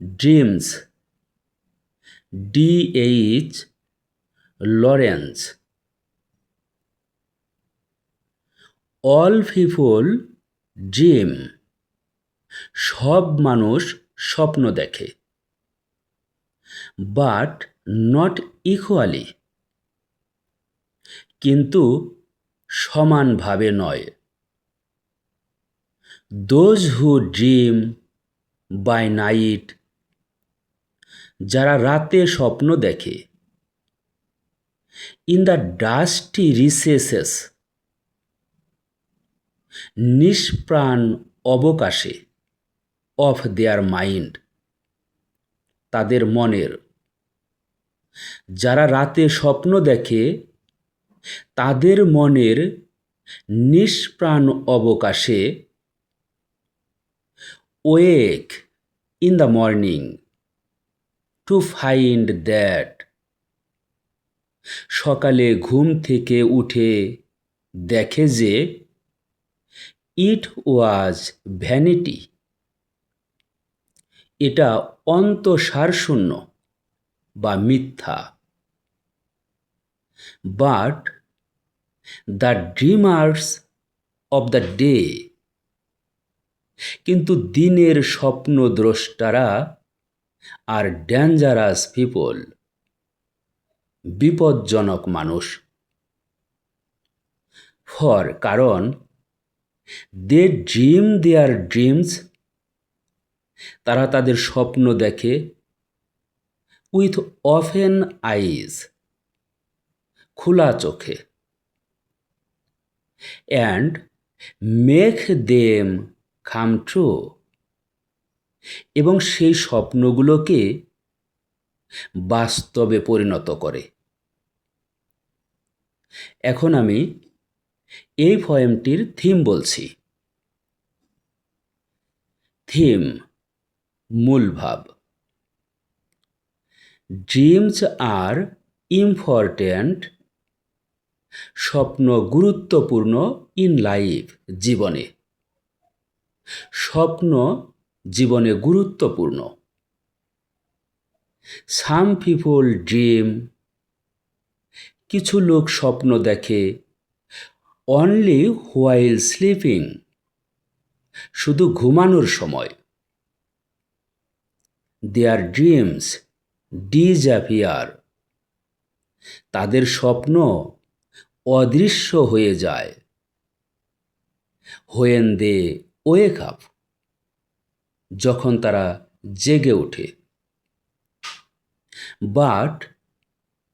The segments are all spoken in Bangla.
Dreams, DH Lawrence. All people dream, সব মানুষ স্বপ্ন দেখে। বাট নট ইকুয়ালি, কিন্তু সমানভাবে নয়। Those who dream by night, যারা রাতে স্বপ্ন দেখে। ইন দ্য ডাস্টি রিসেসেস, নিষ্প্রাণ অবকাশে। অফ দেয়ার মাইন্ড, তাদের মনের। যারা রাতে স্বপ্ন দেখে তাদের মনের নিষ্প্রাণ অবকাশে। Wake in the morning to find that, সকালে ঘুম থেকে উঠে দেখে যে ইট ওয়াজ ভ্যানিটি, এটা অন্তঃসারশূন্য বা মিথ্যা। But the dreamers of the day, কিন্তু দিনের স্বপ্নদ্রষ্টারা আর ডেঞ্জারাস পিপল, বিপজ্জনক মানুষ। ফর, কারণ দে ড্রিম দেয়ার ড্রিমস, তারা তাদের স্বপ্ন দেখে। উইথ ওপেন আইজ, খোলা চোখে। And make them come true, এবং সেই স্বপ্নগুলোকে বাস্তবে পরিণত করে। এখন আমি এই পোয়েমটির থিম বলছি। থিম, মূল ভাব। ড্রিমস আর ইম্পর্ট্যান্ট, স্বপ্ন গুরুত্বপূর্ণ। ইন লাইফ, জীবনে। স্বপ্ন জীবনে গুরুত্বপূর্ণ। সাম পিপল ড্রিম, কিছু লোক স্বপ্ন দেখে। অনলি হোয়াইল স্লিপিং, শুধু ঘুমানোর সময়। দেয়ার ড্রিমস ডিসঅ্যাপিয়ার, তাদের স্বপ্ন অদৃশ্য হয়ে যায়। হোয়েন দে ওয়েক আপ, যখন তারা জেগে ওঠে। বাট,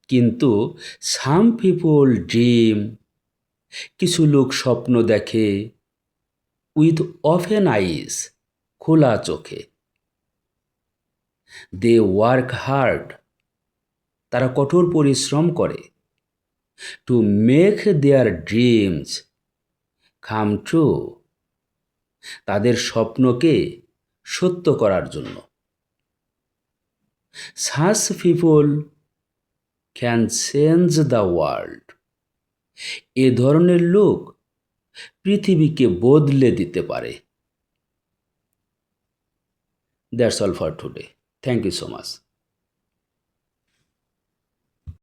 কিন্তু সাম পিপল ড্রিম, কিছু লোক স্বপ্ন দেখে। উইথ ওপেন আইজ, খোলা চোখে। দে ওয়ার্ক হার্ড, তারা কঠোর পরিশ্রম করে। To make their dreams come true, তাদের স্বপ্নকে সত্য করার জন্য। Such people can change the world, এ ধরনের লোক পৃথিবীকে বদলে দিতে পারে। That's all for today. Thank you so much.